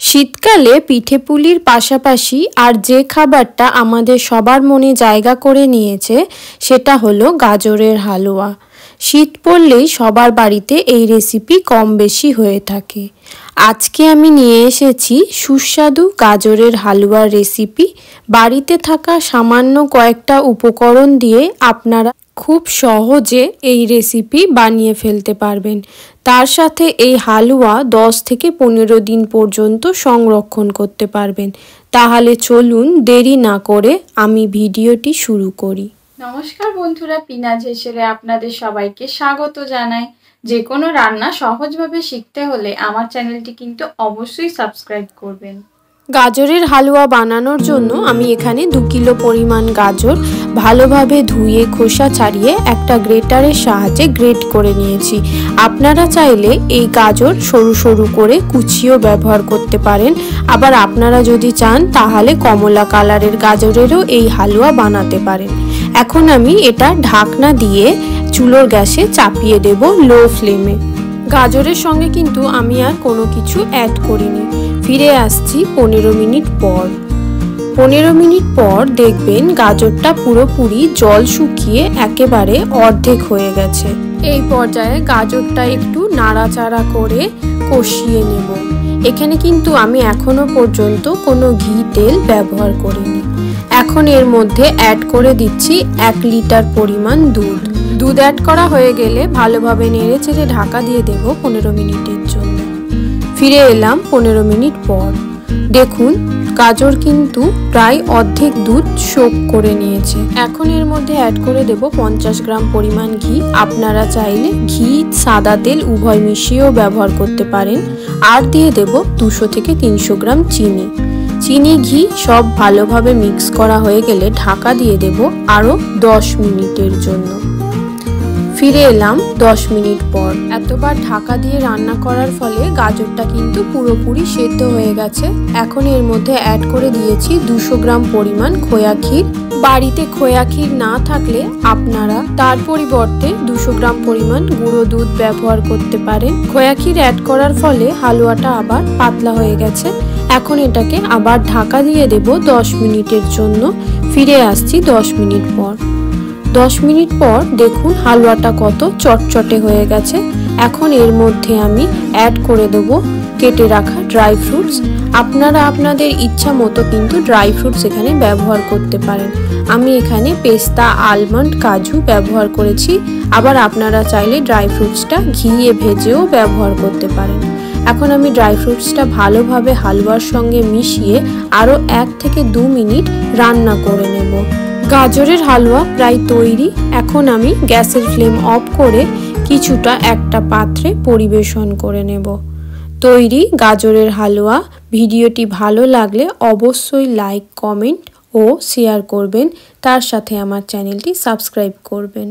শীতকালে পিঠেপুলির পাশাপাশি আর যে খাবারটা আমাদের সবার মনে জায়গা করে নিয়েছে সেটা হলো গাজরের হালুয়া। শীত পড়লেই সবার বাড়িতে এই রেসিপি কম বেশি হয়ে থাকে। আজকে আমি নিয়ে এসেছি সুস্বাদু গাজরের হালুয়ার রেসিপি। বাড়িতে থাকা সামান্য কয়েকটা উপকরণ দিয়ে আপনারা খুব সহজে এই রেসিপি বানিয়ে ফেলতে পারবেন। তার সাথে এই হালুয়া 10 থেকে 15 দিন পর্যন্ত সংরক্ষণ করতে পারবেন। তাহলে চলুন দেরি না করে আমি ভিডিওটি শুরু করি। নমস্কার বন্ধুরা, পিনাজ হেসেলে আপনাদের সবাইকে স্বাগত জানাই। যে কোনো রান্না সহজভাবে শিখতে হলে আমার চ্যানেলটি কিন্তু অবশ্যই সাবস্ক্রাইব করবেন। গাজরের হালুয়া বানানোর জন্য আমি এখানে 2 কিলো পরিমাণ গাজর ভালোভাবে ধুয়ে খোসা ছাড়িয়ে একটা গ্রেটারের সাহায্যে গ্রেট করে নিয়েছি। আপনারা চাইলে এই গাজর সরু সরু করে কুচিও ব্যবহার করতে পারেন। আবার আপনারা যদি চান তাহলে কমলা কালারের গাজরেরও এই হালুয়া বানাতে পারেন। এখন আমি এটা ঢাকনা দিয়ে চুলোর গ্যাসে চাপিয়ে দেব লো ফ্লেমে। গাজরের সঙ্গে কিন্তু আমি আর কোনো কিছু অ্যাড করিনি। ফিরে আসছি 15 মিনিট পর। 15 মিনিট পর দেখবেন গাজরটা পুরোপুরি জল শুকিয়ে একেবারে অর্ধেক হয়ে গেছে। এই পর্যায়ে গাজরটা একটু নাড়াচাড়া করে কষিয়ে নেব। এখানে কিন্তু আমি এখনো পর্যন্ত কোনো ঘি তেল ব্যবহার করিনি। এখন এর মধ্যে অ্যাড করে দিচ্ছি 1 লিটার পরিমাণ দুধ। দুধ অ্যাড করা হয়ে গেলে ভালোভাবে নেড়ে চেড়ে ঢাকা দিয়ে দেব 15 মিনিটের জন্য। ফিরে এলাম 15 মিনিট পর। দেখুন গাজর কিন্তু প্রায় অর্ধেক দুধ শোক করে নিয়েছে। এখন এর মধ্যে অ্যাড করে দেব 50 গ্রাম পরিমাণ ঘি। আপনারা চাইলে ঘি সাদা তেল উভয় মিশিয়েও ব্যবহার করতে পারেন। আর দিয়ে দেব 200 থেকে 300 গ্রাম চিনি। চিনি ঘি সব ভালোভাবে মিক্স করা হয়ে গেলে ঢাকা দিয়ে দেব আরও 10 মিনিটের জন্য। ফিরে এলাম 10 মিনিট পর। এতবার ঢাকা দিয়ে রান্না করার ফলে গাজরটা কিন্তু পুরোপুরি সেদ্ধ হয়ে গেছে। এখন এর মধ্যে অ্যাড করে দিয়েছি 200 গ্রাম পরিমাণ খোয়া ক্ষীর। বাড়িতে খোয়া ক্ষীর না থাকলে আপনারা তার পরিবর্তে 200 গ্রাম পরিমাণ গুঁড়ো দুধ ব্যবহার করতে পারেন। খোয়া ক্ষীর অ্যাড করার ফলে হালুয়াটা আবার পাতলা হয়ে গেছে। এখন এটাকে আবার ঢাকা দিয়ে দেব 10 মিনিটের জন্য। ফিরে আসছি 10 মিনিট পর। 10 মিনিট পর দেখুন হালুয়াটা কত চটচটে হয়ে গেছে। এখন এর মধ্যে আমি অ্যাড করে দেবো কেটে রাখা ড্রাই ফ্রুটস। আপনারা আপনাদের ইচ্ছা মতো কিন্তু ড্রাই ফ্রুটস এখানে ব্যবহার করতে পারেন। আমি এখানে পেস্তা, আলমন্ড, কাজু ব্যবহার করেছি। আবার আপনারা চাইলে ড্রাই ফ্রুটসটা ঘিয়ে ভেজেও ব্যবহার করতে পারেন। এখন আমি ড্রাই ফ্রুটসটা ভালোভাবে হালুয়ার সঙ্গে মিশিয়ে আরও 1 থেকে 2 মিনিট রান্না করে নেব। গাজরের হালুয়া প্রায় তৈরি। এখন আমি গ্যাসের ফ্লেম অফ করে কিছুটা একটা পাত্রে পরিবেশন করে নেব। তৈরি গাজরের হালুয়া। ভিডিওটি ভালো লাগলে অবশ্যই লাইক, কমেন্ট ও শেয়ার করবেন। তার সাথে আমার চ্যানেলটি সাবস্ক্রাইব করবেন।